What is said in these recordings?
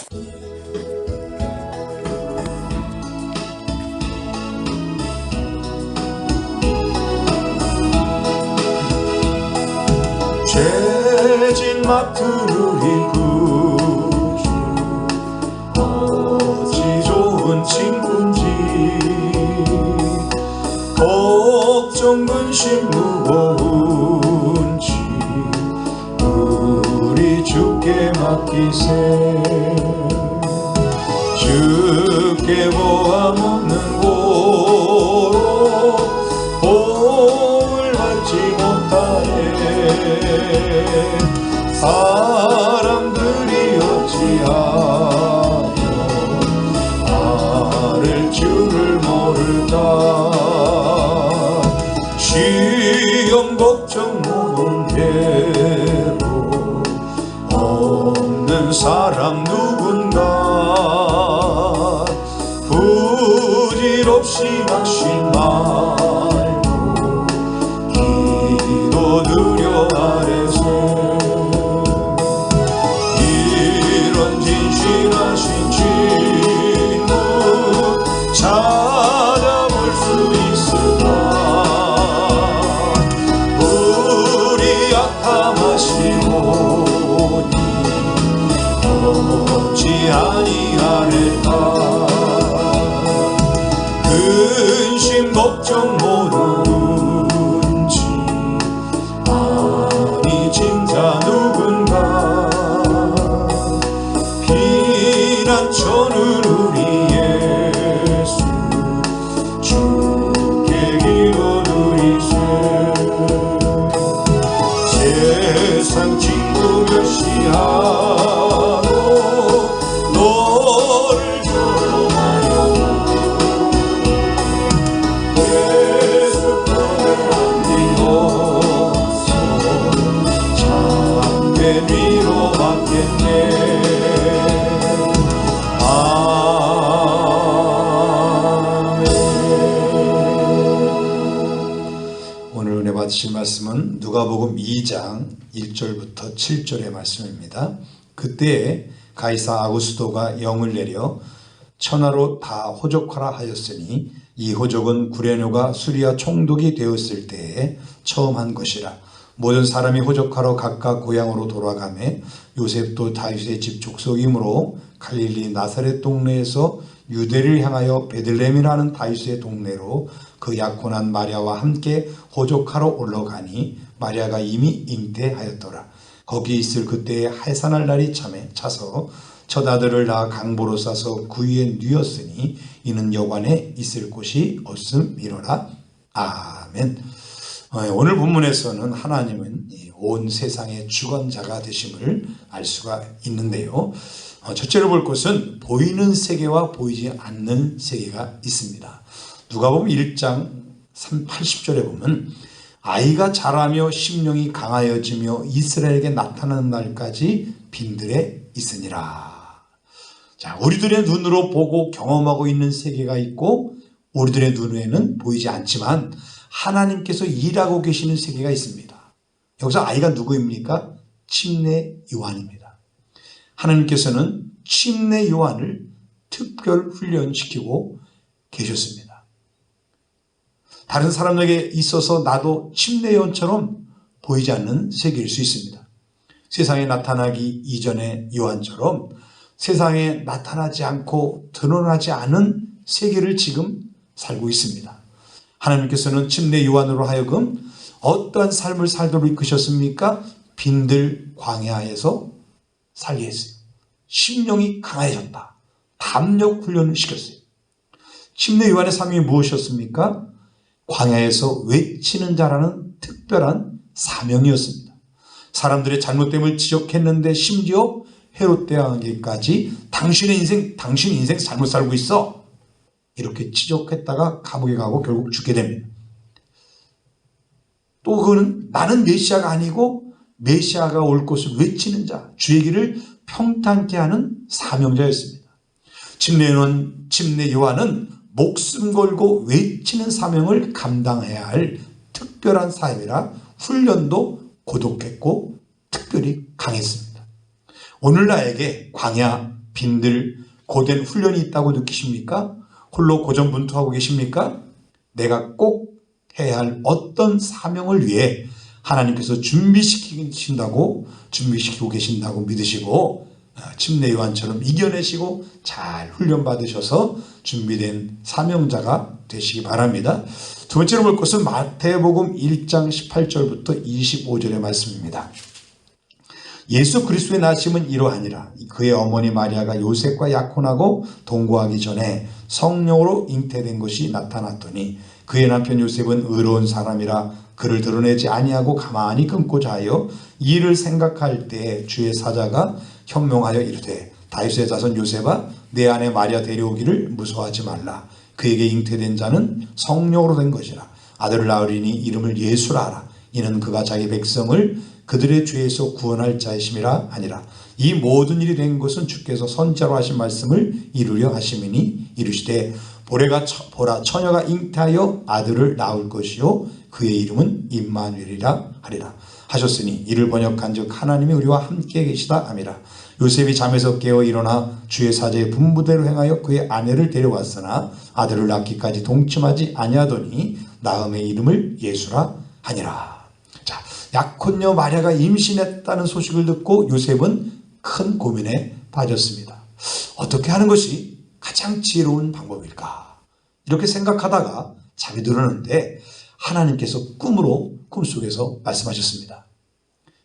죄진 마트를 이끄시 어찌 좋은 친구인지 걱정 근심 무거운지 우리 주께 맡기세. 주께 보람 없는 고로 복을 받지 못하네. 사람들이 어찌하여 나를 주를 모를까. 시험 걱정 모든 대로 없는 사람 누군가. 부질없이 낙심 말고 기도 드려 아래세. 이런 진실하신 친구 찾아볼 수 있을까. 우리 약함하시오니 어찌 아니하랬까. 근심 걱정 모르는지 아니 진짜 누군가. 피난처는 우리 예수 주께 기도드리세. 세상 친구 멸시하고 너를 조롱하여 예수 편에 안기고서 참된 위로받겠네. 오늘 은혜 받으실 말씀은 누가복음 2장 1절부터 7절의 말씀입니다. 그때 가이사 아구스도가 영을 내려 천하로 다 호족하라 하였으니 이 호족은 구레뇨가 수리아 총독이 되었을 때에 처음 한 것이라. 모든 사람이 호족하러 각각 고향으로 돌아가매 요셉도 다윗의 집 족속이므로 갈릴리 나사렛 동네에서 유대를 향하여 베들레헴이라는 다윗의 동네로 그 약혼한 마리아와 함께 호족하러 올라가니 마리아가 이미 잉태하였더라. 거기 있을 그때에 해산할 날이 차서 첫 아들을 낳아 강보로 싸서 구유에 뉘었으니 이는 여관에 있을 곳이 없음이로라. 아멘. 오늘 본문에서는 하나님은 온 세상의 주관자가 되심을 알 수가 있는데요. 첫째로 볼 것은 보이는 세계와 보이지 않는 세계가 있습니다. 누가복음 1장 80절에 보면 아이가 자라며 심령이 강하여지며 이스라엘에게 나타나는 날까지 빈들에 있으니라. 자, 우리들의 눈으로 보고 경험하고 있는 세계가 있고 우리들의 눈에는 보이지 않지만 하나님께서 일하고 계시는 세계가 있습니다. 여기서 아이가 누구입니까? 침례 요한입니다. 하나님께서는 침례 요한을 특별 훈련시키고 계셨습니다. 다른 사람에게 있어서 나도 침례 요한처럼 보이지 않는 세계일 수 있습니다. 세상에 나타나기 이전의 요한처럼 세상에 나타나지 않고 드러나지 않은 세계를 지금 살고 있습니다. 하나님께서는 침례 요한으로 하여금 어떠한 삶을 살도록 이끄셨습니까? 빈들 광야에서 살게 했어요. 심령이 강해졌다. 담력 훈련을 시켰어요. 침례 요한의 삶이 무엇이었습니까? 광야에서 외치는 자라는 특별한 사명이었습니다. 사람들의 잘못됨을 지적했는데 심지어 헤롯 대왕에게까지 당신 인생 잘못 살고 있어. 이렇게 지적했다가 감옥에 가고 결국 죽게 됩니다. 또 그는 나는 메시아가 아니고 메시아가 올 것을 외치는 자, 주의 길을 평탄케 하는 사명자였습니다. 침례 요한은 목숨 걸고 외치는 사명을 감당해야 할 특별한 사람이라 훈련도 고독했고 특별히 강했습니다. 오늘 나에게 광야 빈들 고된 훈련이 있다고 느끼십니까? 홀로 고전분투하고 계십니까? 내가 꼭 해야 할 어떤 사명을 위해 하나님께서 준비시키고 계신다고 믿으시고 침례 요한처럼 이겨내시고 잘 훈련받으셔서 준비된 사명자가 되시기 바랍니다. 두 번째로 볼 것은 마태복음 1장 18절부터 25절의 말씀입니다. 예수 그리스도의 나심은 이러하니라. 그의 어머니 마리아가 요셉과 약혼하고 동거하기 전에 성령으로 잉태된 것이 나타났더니 그의 남편 요셉은 의로운 사람이라 그를 드러내지 아니하고 가만히 끊고자 하여 이를 생각할 때에 주의 사자가 현명하여 이르되 다윗의 자손 요셉아 내 아내 마리아 데려오기를 무서워하지 말라. 그에게 잉태된 자는 성령으로 된 것이라. 아들을 낳으리니 이름을 예수라 하라. 이는 그가 자기 백성을 그들의 죄에서 구원할 자이심이라 하니라. 이 모든 일이 된 것은 주께서 선지자로 하신 말씀을 이루려 하심이니 이르시되 보라 처녀가 잉태하여 아들을 낳을 것이요 그의 이름은 임마누엘이라 하리라 하셨으니 이를 번역한즉 하나님이 우리와 함께 계시다 함이라. 요셉이 잠에서 깨어 일어나 주의 사제의 분부대로 행하여 그의 아내를 데려왔으나 아들을 낳기까지 동침하지 아니하더니 낳음의 이름을 예수라 하니라. 자, 약혼녀 마리아가 임신했다는 소식을 듣고 요셉은 큰 고민에 빠졌습니다. 어떻게 하는 것이 가장 지혜로운 방법일까? 이렇게 생각하다가 잠이 들었는데 하나님께서 꿈속에서 말씀하셨습니다.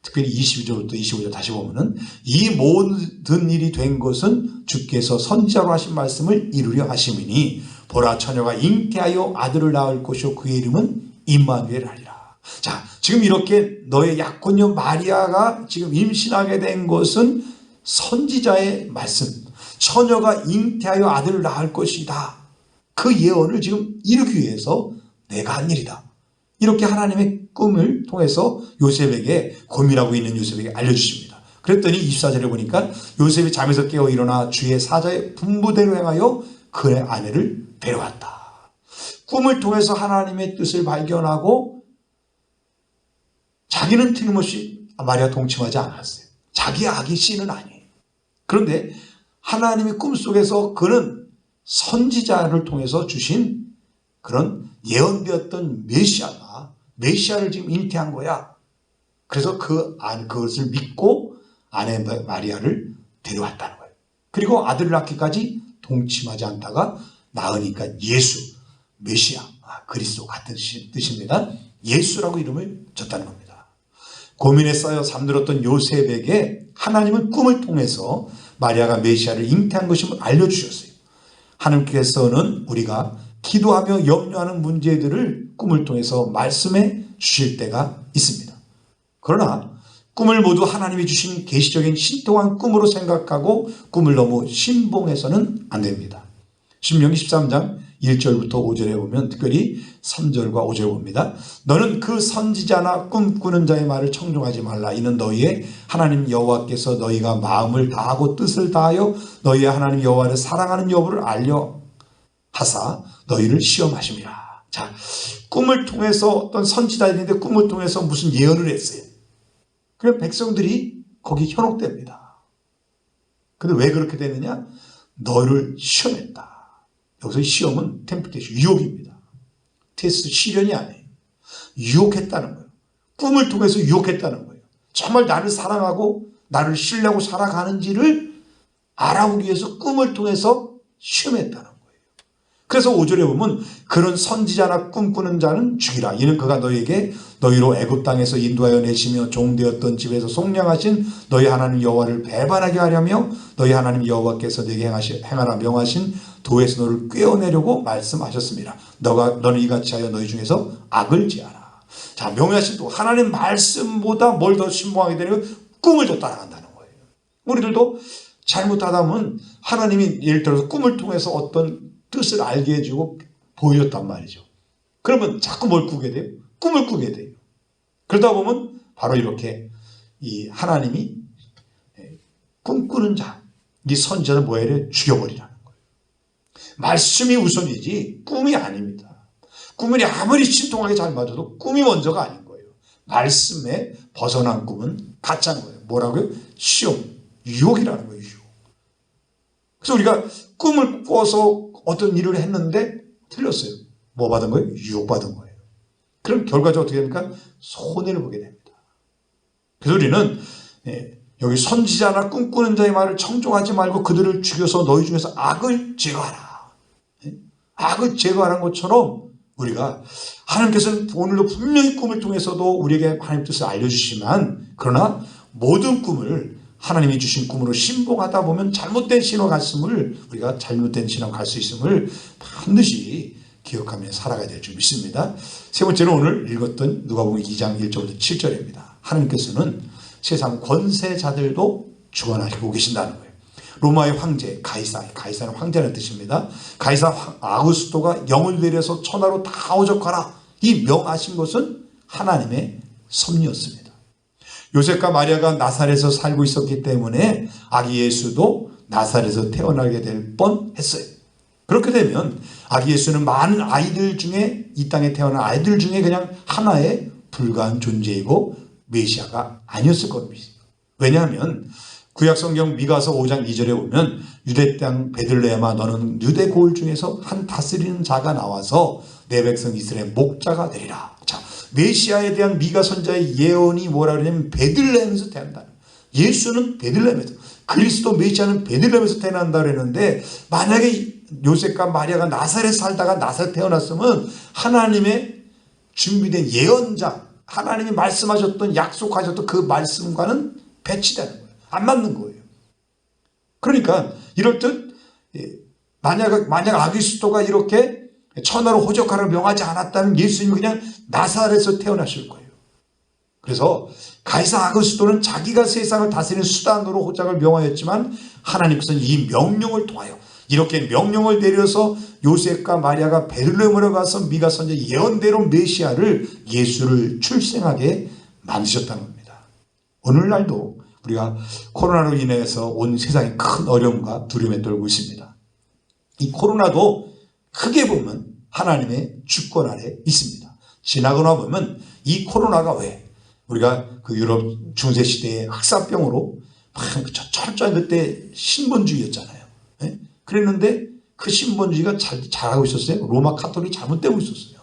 특별히 22절부터 25절 다시 보면은 이 모든 일이 된 것은 주께서 선지자로 하신 말씀을 이루려 하심이니 보라 처녀가 잉태하여 아들을 낳을 것이요 그의 이름은 임마누엘 하리라. 자, 지금 이렇게 너의 약혼녀 마리아가 지금 임신하게 된 것은 선지자의 말씀, 처녀가 잉태하여 아들을 낳을 것이다. 그 예언을 지금 이루기 위해서 내가 한 일이다. 이렇게 하나님의 꿈을 통해서 요셉에게 고민하고 있는 요셉에게 알려주십니다. 그랬더니 24절에 보니까 요셉이 잠에서 깨어 일어나 주의 사자의 분부대로 행하여 그의 아내를 데려왔다. 꿈을 통해서 하나님의 뜻을 발견하고 자기는 틀림없이 마리아 동침하지 않았어요. 자기 아기 씨는 아니에요. 그런데 하나님의 꿈속에서 그는 선지자를 통해서 주신 그런 예언되었던 메시아를 지금 잉태한 거야. 그래서 그것을 믿고 아내 마리아를 데려왔다는 거예요. 그리고 아들을 낳기까지 동침하지 않다가 낳으니까 예수, 메시아, 그리스도 같은 뜻입니다. 예수라고 이름을 줬다는 겁니다. 고민에 쌓여 잠들었던 요셉에게 하나님은 꿈을 통해서 마리아가 메시아를 잉태한 것임을 알려주셨어요. 하나님께서는 우리가 기도하며 염려하는 문제들을 꿈을 통해서 말씀해 주실 때가 있습니다. 그러나 꿈을 모두 하나님이 주신 계시적인 신통한 꿈으로 생각하고 꿈을 너무 신봉해서는 안 됩니다. 신명기 13장 1절부터 5절에 보면 특별히 3절과 5절 봅니다. 너는 그 선지자나 꿈꾸는 자의 말을 청종하지 말라. 이는 너희의 하나님 여호와께서 너희가 마음을 다하고 뜻을 다하여 너희의 하나님 여호와를 사랑하는 여부를 알려 하사 너희를 시험하심이라. 자, 꿈을 통해서 어떤 선지자인데 꿈을 통해서 무슨 예언을 했어요. 그래서 백성들이 거기 현혹됩니다. 근데 왜 그렇게 되느냐? 너희를 시험했다. 여기서 시험은 템프테이션, 유혹입니다. 테스트, 시련이 아니에요. 유혹했다는 거예요. 꿈을 통해서 유혹했다는 거예요. 정말 나를 사랑하고 나를 신뢰하고 살아가는지를 알아보기 위해서 꿈을 통해서 시험했다는 거예요. 그래서 5절에 보면 그런 선지자나 꿈꾸는 자는 죽이라. 이는 그가 너희에게 너희로 애굽 땅에서 인도하여 내시며 종되었던 집에서 속량하신 너희 하나님 여호와를 배반하게 하려며 너희 하나님 여호와께서 네게 행하라 명하신 도에서 너를 꿰어내려고 말씀하셨습니다. 너는 이같이 하여 너희 중에서 악을 지하라. 자, 명하신 또 하나님 말씀보다 뭘 더 신봉하게 되냐면 꿈을 더 따라간다는 거예요. 우리들도 잘못하다 보면 하나님이 예를 들어서 꿈을 통해서 어떤 뜻을 알게 해주고 보여줬단 말이죠. 그러면 자꾸 뭘 꾸게 돼요? 꿈을 꾸게 돼요. 그러다 보면 바로 이렇게 이 하나님이 꿈꾸는 자, 이 선지자를 뭐 해야 돼? 죽여버리라는 거예요. 말씀이 우선이지 꿈이 아닙니다. 꿈이 아무리 신통하게 잘 맞아도 꿈이 먼저가 아닌 거예요. 말씀에 벗어난 꿈은 가짜인 거예요. 뭐라고요? 시험, 유혹이라는 거예요. 유혹. 그래서 우리가 꿈을 꿔서 어떤 일을 했는데 틀렸어요. 뭐 받은 거예요? 유혹받은 거예요. 그럼 결과적으로 어떻게 됩니까? 손해를 보게 됩니다. 그래서 우리는 여기 선지자나 꿈꾸는 자의 말을 청종하지 말고 그들을 죽여서 너희 중에서 악을 제거하라. 악을 제거하는 것처럼 우리가 하나님께서는 오늘도 분명히 꿈을 통해서도 우리에게 하나님 뜻을 알려주시지만 그러나 모든 꿈을 하나님이 주신 꿈으로 신봉하다 보면 잘못된 신호 갔음을 우리가 잘못된 신호 갈 수 있음을 반드시 기억하며 살아가야 될 줄 믿습니다. 세 번째는 오늘 읽었던 누가복음 2장 1절부터 7절입니다. 하나님께서는 세상 권세자들도 주관하시고 계신다는 거예요. 로마의 황제 가이사는 황제라는 뜻입니다. 가이사 아우구스토가 영을 내려서 천하로 다 오적하라 이 명하신 것은 하나님의 섭리였습니다. 요셉과 마리아가 나사렛에서 살고 있었기 때문에 아기 예수도 나사렛에서 태어나게 될 뻔했어요. 그렇게 되면 아기 예수는 많은 아이들 중에 이 땅에 태어난 아이들 중에 그냥 하나의 불가한 존재이고 메시아가 아니었을 겁니다. 왜냐하면 구약성경 미가서 5장 2절에 보면 유대 땅 베들레헴아 너는 유대 고을 중에서 한 다스리는 자가 나와서 내 백성 이스라엘 목자가 되리라. 자, 메시아에 대한 미가 선자의 예언이 뭐라 그러냐면 베들레헴에서 태어난다. 예수는 베들레헴에서, 그리스도 메시아는 베들레헴에서 태어난다 그랬는데 만약에 요셉과 마리아가 나사렛에 살다가 나사렛에 태어났으면 하나님의 준비된 예언자, 하나님이 말씀하셨던 약속하셨던 그 말씀과는 배치되는 거예요. 안 맞는 거예요. 그러니까 이럴 듯 만약 아기스토가 이렇게 천하로 호적하라고 명하지 않았다면 예수님이 그냥 나사렛에서 태어나실 거예요. 그래서 가이사 아구스토는 자기가 세상을 다스리는 수단으로 호적을 명하였지만 하나님께서는 이 명령을 통하여 이렇게 명령을 내려서 요셉과 마리아가 베들레헴으로 가서 미가 선지자 예언대로 메시아를 예수를 출생하게 만드셨다는 겁니다. 오늘날도 우리가 코로나로 인해서 온 세상이 큰 어려움과 두려움에 떨고 있습니다. 이 코로나도 크게 보면 하나님의 주권 아래 있습니다. 지나거나 보면 이 코로나가 왜 우리가 그 유럽 중세시대의 흑사병으로 철저히 그때 신본주의였잖아요. 네? 그랬는데 그 신본주의가 잘하고 있었어요. 로마 카톨릭이 잘못되고 있었어요.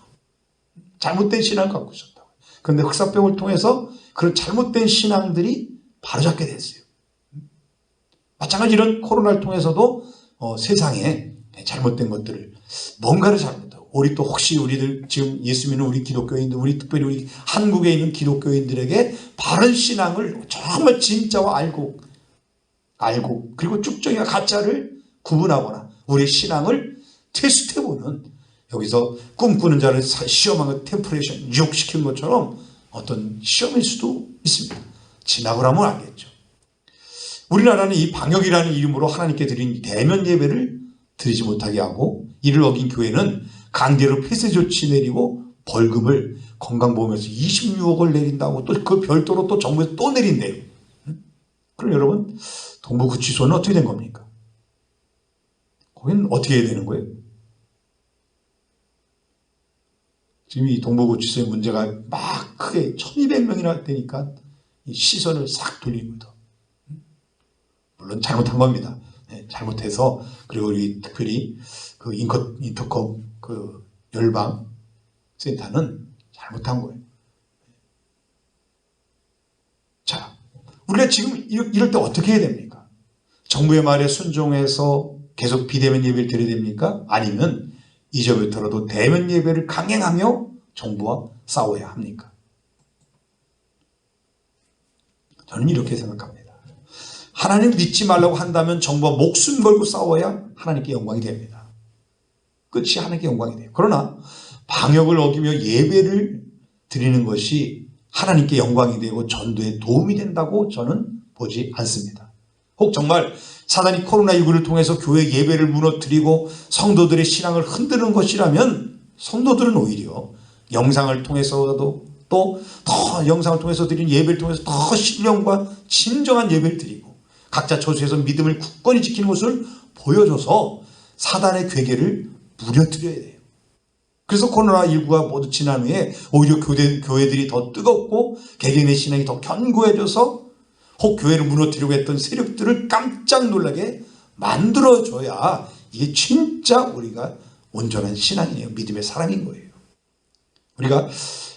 잘못된 신앙을 갖고 있었다고. 그런데 흑사병을 통해서 그런 잘못된 신앙들이 바로잡게 됐어요. 마찬가지 이런 코로나를 통해서도 세상에 잘못된 것들을 뭔가를 잘못하고 우리 또 혹시 우리들 지금 예수 믿는 우리 기독교인들 우리 특별히 우리 한국에 있는 기독교인들에게 바른 신앙을 정말 진짜와 알고 그리고 쭉정이와 가짜를 구분하거나 우리의 신앙을 테스트해보는 여기서 꿈꾸는 자를 시험한 템프레이션 유혹시킨 것처럼 어떤 시험일 수도 있습니다. 지나고 나면 알겠죠. 우리나라는 이 방역이라는 이름으로 하나님께 드린 대면 예배를 드리지 못하게 하고 이를 어긴 교회는 강제로 폐쇄 조치 내리고 벌금을 건강보험에서 26억을 내린다고 또 그 별도로 또 정부에서 또 내린대요. 그럼 여러분 동부구치소는 어떻게 된 겁니까? 거긴 어떻게 해야 되는 거예요? 지금 이 동부구치소의 문제가 막 크게 1200명이나 되니까 이 시선을 싹 돌리거든. 물론 잘못한 겁니다. 네, 잘못해서 그리고 우리 특별히 그 인터컴 그 열방 센터는 잘못한 거예요. 자, 우리가 지금 이럴 때 어떻게 해야 됩니까? 정부의 말에 순종해서 계속 비대면 예배를 드려야 됩니까? 아니면 이제부터라도 대면 예배를 강행하며 정부와 싸워야 합니까? 저는 이렇게 생각합니다. 하나님 믿지 말라고 한다면 정부와 목숨 걸고 싸워야 하나님께 영광이 됩니다. 끝이 하나님께 영광이 돼요. 그러나 방역을 어기며 예배를 드리는 것이 하나님께 영광이 되고 전도에 도움이 된다고 저는 보지 않습니다. 혹 정말 사단이 코로나19를 통해서 교회 예배를 무너뜨리고 성도들의 신앙을 흔드는 것이라면 성도들은 오히려 영상을 통해서도 또 더 영상을 통해서 드리는 예배를 통해서 더 신령과 진정한 예배를 드리고 각자 처소에서 믿음을 굳건히 지키는 것을 보여줘서 사단의 괴계를 무너뜨려야 돼요. 그래서 코로나19가 모두 지난 후에 오히려 교회들이 더 뜨겁고 개개인의 신앙이 더 견고해져서 혹 교회를 무너뜨리려고 했던 세력들을 깜짝 놀라게 만들어줘야 이게 진짜 우리가 온전한 신앙이에요. 믿음의 사람인 거예요. 우리가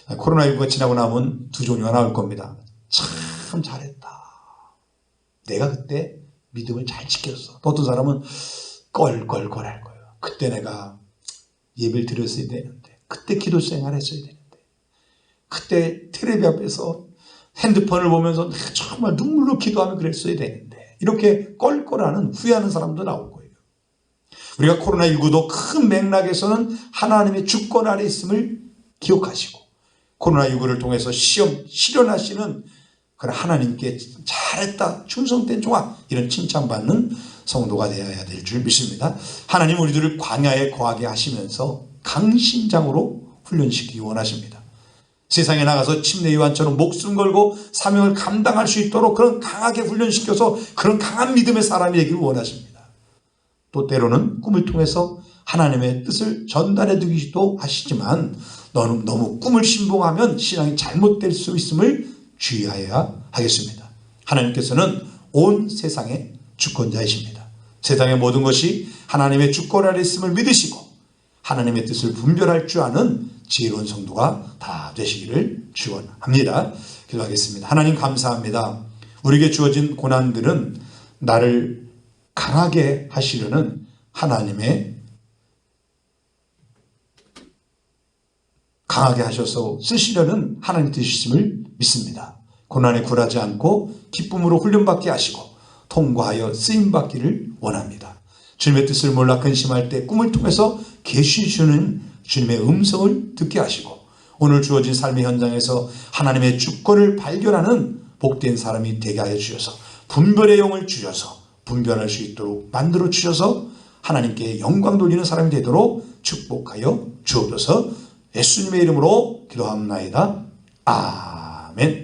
코로나19가 지나고 나면 두 종류가 나올 겁니다. 참 잘했다. 내가 그때 믿음을 잘 지켰어. 또 어떤 사람은 껄껄껄 할 거예요. 그때 내가 예배를 드렸어야 되는데, 그때 기도 생활 했어야 되는데, 그때 텔레비 앞에서 핸드폰을 보면서 정말 눈물로 기도하며 그랬어야 되는데, 이렇게 껄껄하는 후회하는 사람도 나올 거예요. 우리가 코로나19도 큰 맥락에서는 하나님의 주권 아래 있음을 기억하시고, 코로나19를 통해서 실현하시는 그런 하나님께 잘했다, 충성된 종아, 이런 칭찬받는 성도가 되어야 될 줄 믿습니다. 하나님 우리들을 광야에 거하게 하시면서 강심장으로 훈련시키기 원하십니다. 세상에 나가서 침례 요한처럼 목숨 걸고 사명을 감당할 수 있도록 그런 강하게 훈련시켜서 그런 강한 믿음의 사람이 되기를 원하십니다. 또 때로는 꿈을 통해서 하나님의 뜻을 전달해 주기도 하시지만, 너무 꿈을 신봉하면 신앙이 잘못될 수 있음을 주의하여야 하겠습니다. 하나님께서는 온 세상의 주권자이십니다. 세상의 모든 것이 하나님의 주권 아래 있음을 믿으시고 하나님의 뜻을 분별할 줄 아는 지혜로운 성도가 다 되시기를 축원합니다. 기도하겠습니다. 하나님 감사합니다. 우리에게 주어진 고난들은 나를 강하게 하시려는 하나님의, 강하게 하셔서 쓰시려는 하나님 뜻이심을 믿습니다. 고난에 굴하지 않고 기쁨으로 훈련받게 하시고 통과하여 쓰임받기를 원합니다. 주님의 뜻을 몰라 근심할 때 꿈을 통해서 계시 주는 주님의 음성을 듣게 하시고, 오늘 주어진 삶의 현장에서 하나님의 주권을 발견하는 복된 사람이 되게 하여 주셔서 분별의 영을 주셔서 분별할 수 있도록 만들어 주셔서 하나님께 영광 돌리는 사람이 되도록 축복하여 주옵소서. 예수님의 이름으로 기도합나이다. 아멘.